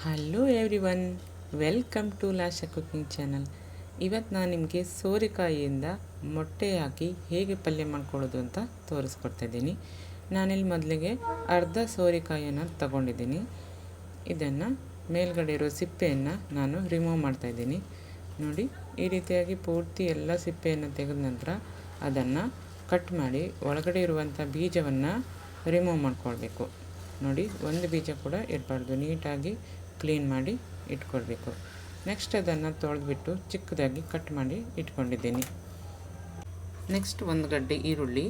Hello everyone, welcome to Lasha cooking channel. ಇವತ್ತು ನಾನು ನಿಮಗೆ ಸೋರೆಕಾಯಿಯಿಂದ ಮೊಟ್ಟೆ ಹಾಕಿ ಹೇಗೆ ಪಲ್ಯ ಮಾಡ್ಕೊಳ್ಳೋದು ಅಂತ ತೋರಿಸ್ಕೊಡ್ತಾಯಿದ್ದೀನಿ. ನಾನಿಲ್ಲಿ ಮೊದಲಿಗೆ ಅರ್ಧ ಸೋರೆಕಾಯಿಯನ್ನು ತಗೊಂಡಿದ್ದೀನಿ. ಇದನ್ನು ಮೇಲ್ಗಡೆ ಇರೋ ಸಿಪ್ಪೆಯನ್ನು ನಾನು ರಿಮೂವ್ ಮಾಡ್ತಾಯಿದ್ದೀನಿ. ನೋಡಿ, ಈ ರೀತಿಯಾಗಿ ಪೂರ್ತಿ ಎಲ್ಲ ಸಿಪ್ಪೆಯನ್ನು ತೆಗೆದ ನಂತರ ಅದನ್ನು ಕಟ್ ಮಾಡಿ ಒಳಗಡೆ ಇರುವಂಥ ಬೀಜವನ್ನು ರಿಮೂವ್ ಮಾಡ್ಕೊಳ್ಬೇಕು. ನೋಡಿ, ಒಂದು ಬೀಜ ಕೂಡ ಇರಬಾರ್ದು, ನೀಟಾಗಿ ಕ್ಲೀನ್ ಮಾಡಿ ಇಟ್ಕೊಳ್ಬೇಕು. ನೆಕ್ಸ್ಟ್ ಅದನ್ನು ತೊಳೆದ್ಬಿಟ್ಟು ಚಿಕ್ಕದಾಗಿ ಕಟ್ ಮಾಡಿ ಇಟ್ಕೊಂಡಿದ್ದೀನಿ. ನೆಕ್ಸ್ಟ್ ಒಂದು ಗಡ್ಡೆ ಈರುಳ್ಳಿ,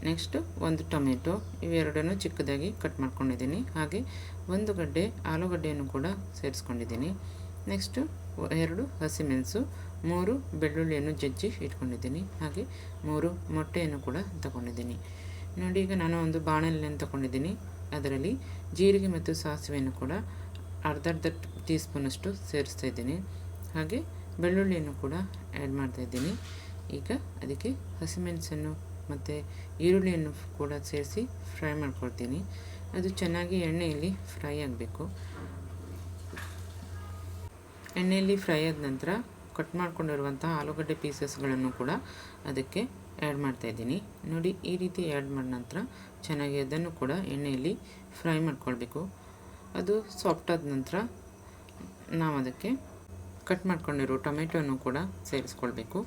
ನೆಕ್ಸ್ಟ್ ಒಂದು ಟೊಮೆಟೊ, ಇವೆರಡನ್ನು ಚಿಕ್ಕದಾಗಿ ಕಟ್ ಮಾಡ್ಕೊಂಡಿದ್ದೀನಿ. ಹಾಗೆ ಒಂದು ಗಡ್ಡೆ ಆಲೂಗಡ್ಡೆಯನ್ನು ಕೂಡ ಸೇರಿಸ್ಕೊಂಡಿದ್ದೀನಿ. ನೆಕ್ಸ್ಟು 2 ಹಸಿಮೆಣಸು, 3 ಬೆಳ್ಳುಳ್ಳಿಯನ್ನು ಜಜ್ಜಿ ಇಟ್ಕೊಂಡಿದ್ದೀನಿ. ಹಾಗೆ 3 ಮೊಟ್ಟೆಯನ್ನು ಕೂಡ ತಗೊಂಡಿದ್ದೀನಿ. ನೋಡಿ, ಈಗ ನಾನು ಒಂದು ಬಾಣಲೆಯನ್ನು ತಗೊಂಡಿದ್ದೀನಿ. ಅದರಲ್ಲಿ ಜೀರಿಗೆ ಮತ್ತು ಸಾಸಿವೆಯನ್ನು ಕೂಡ ಅರ್ಧ ಟೀ ಸ್ಪೂನಷ್ಟು ಸೇರಿಸ್ತಾ ಇದ್ದೀನಿ. ಹಾಗೆ ಬೆಳ್ಳುಳ್ಳಿಯನ್ನು ಕೂಡ ಆ್ಯಡ್ ಮಾಡ್ತಾಯಿದ್ದೀನಿ. ಈಗ ಅದಕ್ಕೆ ಹಸಿಮೆಣಸನ್ನು ಮತ್ತು ಈರುಳ್ಳಿಯನ್ನು ಕೂಡ ಸೇರಿಸಿ ಫ್ರೈ ಮಾಡ್ಕೊಳ್ತೀನಿ. ಅದು ಚೆನ್ನಾಗಿ ಎಣ್ಣೆಯಲ್ಲಿ ಫ್ರೈ ಆಗಬೇಕು. ಎಣ್ಣೆಯಲ್ಲಿ ಫ್ರೈ ಆದ ನಂತರ ಕಟ್ ಮಾಡ್ಕೊಂಡಿರುವಂಥ ಆಲೂಗಡ್ಡೆ ಪೀಸಸ್ಗಳನ್ನು ಕೂಡ ಅದಕ್ಕೆ ಆ್ಯಡ್ ಮಾಡ್ತಾಯಿದ್ದೀನಿ. ನೋಡಿ, ಈ ರೀತಿ ಆ್ಯಡ್ ಮಾಡಿದ ನಂತರ ಚೆನ್ನಾಗಿ ಅದನ್ನು ಕೂಡ ಎಣ್ಣೆಯಲ್ಲಿ ಫ್ರೈ ಮಾಡ್ಕೊಳ್ಬೇಕು. ಅದು ಸಾಫ್ಟ್ ಆದ ನಂತರ ನಾವು ಅದಕ್ಕೆ ಕಟ್ ಮಾಡ್ಕೊಂಡಿರೋ ಟೊಮೆಟೊವನ್ನು ಕೂಡ ಸೇರಿಸ್ಕೊಳ್ಬೇಕು.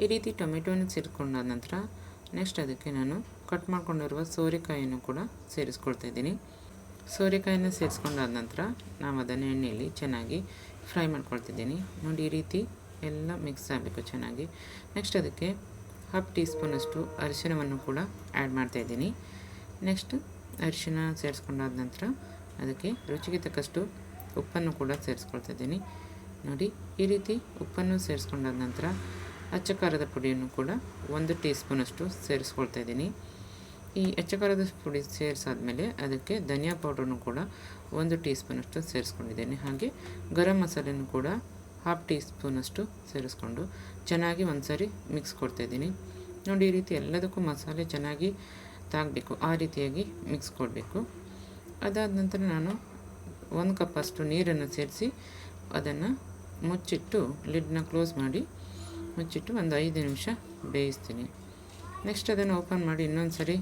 ಈ ರೀತಿ ಟೊಮೆಟೊವನ್ನು ಸೇರಿಸ್ಕೊಂಡಾದ ನಂತರ ನೆಕ್ಸ್ಟ್ ಅದಕ್ಕೆ ನಾನು ಕಟ್ ಮಾಡ್ಕೊಂಡಿರುವ ಸೋರೆಕಾಯಿಯನ್ನು ಕೂಡ ಸೇರಿಸ್ಕೊಳ್ತಾ ಇದ್ದೀನಿ. ಸೋರೆಕಾಯಿನ ಸೇರಿಸ್ಕೊಂಡಾದ ನಂತರ ನಾವು ಅದನ್ನು ಎಣ್ಣೆಯಲ್ಲಿ ಚೆನ್ನಾಗಿ ಫ್ರೈ ಮಾಡ್ಕೊಳ್ತಿದ್ದೀನಿ. ನೋಡಿ, ಈ ರೀತಿ ಎಲ್ಲ ಮಿಕ್ಸ್ ಆಗಬೇಕು ಚೆನ್ನಾಗಿ. ನೆಕ್ಸ್ಟ್ ಅದಕ್ಕೆ 1/2 ಟೀ ಸ್ಪೂನಷ್ಟು ಅರಿಶಿಣವನ್ನು ಕೂಡ ಆ್ಯಡ್ ಮಾಡ್ತಾಯಿದ್ದೀನಿ. ನೆಕ್ಸ್ಟ್ ಅರಿಶಿಣ ಸೇರಿಸ್ಕೊಂಡಾದ ನಂತರ ಅದಕ್ಕೆ ರುಚಿಗೆ ತಕ್ಕಷ್ಟು ಉಪ್ಪನ್ನು ಕೂಡ ಸೇರಿಸ್ಕೊಳ್ತಾ ಇದ್ದೀನಿ. ನೋಡಿ, ಈ ರೀತಿ ಉಪ್ಪನ್ನು ಸೇರಿಸ್ಕೊಂಡಾದ ನಂತರ ಅಚ್ಚ ಖಾರದ ಪುಡಿಯನ್ನು ಕೂಡ 1 ಟೀ ಸ್ಪೂನಷ್ಟು ಸೇರಿಸ್ಕೊಳ್ತಾ ಇದ್ದೀನಿ. ಈ ಅಚ್ಚ ಖಾರದ ಪುಡಿ ಸೇರಿಸಾದ್ಮೇಲೆ ಅದಕ್ಕೆ ಧನಿಯಾ ಪೌಡ್ರನ್ನು ಕೂಡ 1 ಟೀ ಸ್ಪೂನಷ್ಟು ಸೇರಿಸ್ಕೊಂಡಿದ್ದೀನಿ. ಹಾಗೆ ಗರಂ ಮಸಾಲೆಯನ್ನು ಕೂಡ 1/2 ಟೀ ಸ್ಪೂನಷ್ಟು ಸೇರಿಸ್ಕೊಂಡು ಚೆನ್ನಾಗಿ ಒಂದು ಸಾರಿ ಮಿಕ್ಸ್ ಕೊಡ್ತಾಯಿದ್ದೀನಿ. ನೋಡಿ, ಈ ರೀತಿ ಎಲ್ಲದಕ್ಕೂ ಮಸಾಲೆ ಚೆನ್ನಾಗಿ ತಾಗಬೇಕು, ಆ ರೀತಿಯಾಗಿ ಮಿಕ್ಸ್ ಕೊಡಬೇಕು. ಅದಾದ ನಂತರ ನಾನು 1 ಕಪ್ಪಷ್ಟು ನೀರನ್ನು ಸೇರಿಸಿ ಅದನ್ನು ಮುಚ್ಚಿಟ್ಟು ಲಿಡ್ನ ಕ್ಲೋಸ್ ಮಾಡಿ ಮುಚ್ಚಿಟ್ಟು ಒಂದು 5 ನಿಮಿಷ ಬೇಯಿಸ್ತೀನಿ. ನೆಕ್ಸ್ಟ್ ಅದನ್ನು ಓಪನ್ ಮಾಡಿ ಇನ್ನೊಂದು ಸರಿ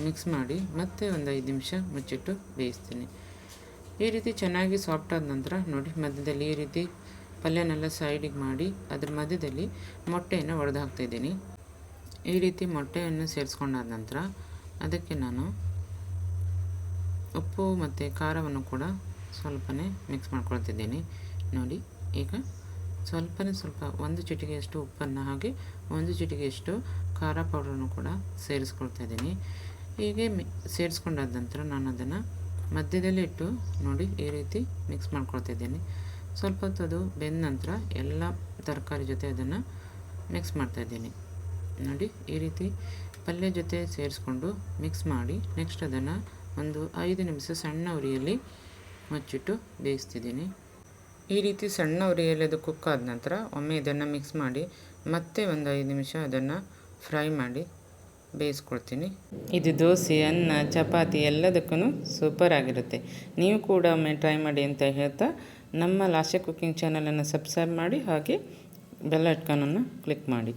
ಮಿಕ್ಸ್ ಮಾಡಿ ಮತ್ತೆ ಒಂದು 5 ನಿಮಿಷ ಮುಚ್ಚಿಟ್ಟು ಬೇಯಿಸ್ತೀನಿ. ಈ ರೀತಿ ಚೆನ್ನಾಗಿ ಸಾಫ್ಟ್ ಆದ ನಂತರ ನೋಡಿ, ಮಧ್ಯದಲ್ಲಿ ಈ ರೀತಿ ಪಲ್ಯನೆಲ್ಲ ಸೈಡಿಗೆ ಮಾಡಿ ಅದ್ರ ಮಧ್ಯದಲ್ಲಿ ಮೊಟ್ಟೆಯನ್ನು ಒಡೆದು ಹಾಕ್ತಾಯಿದ್ದೀನಿ. ಈ ರೀತಿ ಮೊಟ್ಟೆಯನ್ನು ಸೇರಿಸ್ಕೊಂಡಾದ ನಂತರ ಅದಕ್ಕೆ ನಾನು ಉಪ್ಪು ಮತ್ತು ಖಾರವನ್ನು ಕೂಡ ಸ್ವಲ್ಪನೇ ಮಿಕ್ಸ್ ಮಾಡ್ಕೊಳ್ತಿದ್ದೀನಿ. ನೋಡಿ, ಈಗ ಸ್ವಲ್ಪ 1 ಚಿಟಿಕೆಯಷ್ಟು ಉಪ್ಪನ್ನು ಹಾಗೆ 1 ಚಿಟಿಕೆಯಷ್ಟು ಖಾರ ಪೌಡ್ರನ್ನು ಕೂಡ ಸೇರಿಸ್ಕೊಳ್ತಾ ಇದ್ದೀನಿ. ಹೀಗೆ ಸೇರಿಸ್ಕೊಂಡಾದ ನಂತರ ನಾನು ಅದನ್ನು ಮಧ್ಯದಲ್ಲೇ ಇಟ್ಟು ನೋಡಿ ಈ ರೀತಿ ಮಿಕ್ಸ್ ಮಾಡ್ಕೊಳ್ತಿದ್ದೀನಿ. ಸ್ವಲ್ಪ ಹೊತ್ತು ಅದು ಬೆಂದ ನಂತರ ಎಲ್ಲ ತರಕಾರಿ ಜೊತೆ ಅದನ್ನು ಮಿಕ್ಸ್ ಮಾಡ್ತಾಯಿದ್ದೀನಿ. ನೋಡಿ, ಈ ರೀತಿ ಪಲ್ಯ ಜೊತೆ ಸೇರಿಸ್ಕೊಂಡು ಮಿಕ್ಸ್ ಮಾಡಿ ನೆಕ್ಸ್ಟ್ ಅದನ್ನು ಒಂದು 5 ನಿಮಿಷ ಸಣ್ಣ ಉರಿಯಲ್ಲಿ ಮುಚ್ಚಿಟ್ಟು ಬೇಯಿಸ್ತಿದ್ದೀನಿ. ಈ ರೀತಿ ಸಣ್ಣ ಉರಿಯಲ್ಲಿ ಅದು ಕುಕ್ ಆದ ನಂತರ ಒಮ್ಮೆ ಇದನ್ನು ಮಿಕ್ಸ್ ಮಾಡಿ ಮತ್ತೆ ಒಂದು 5 ನಿಮಿಷ ಅದನ್ನು ಫ್ರೈ ಮಾಡಿ ಬೇಯಿಸ್ಕೊಳ್ತೀನಿ. ಇದು ದೋಸೆ, ಅನ್ನ, ಚಪಾತಿ ಎಲ್ಲದಕ್ಕೂ ಸೂಪರ್ ಆಗಿರುತ್ತೆ. ನೀವು ಕೂಡ ಒಮ್ಮೆ ಟ್ರೈ ಮಾಡಿ ಅಂತ ಹೇಳ್ತಾ ನಮ್ಮ ಲಾಶಾ ಕುಕಿಂಗ್ ಚಾನಲನ್ನು ಸಬ್ಸ್ಕ್ರೈಬ್ ಮಾಡಿ ಹಾಗೆ ಬೆಲ್ ಐಕಾನನ್ನು ಕ್ಲಿಕ್ ಮಾಡಿ.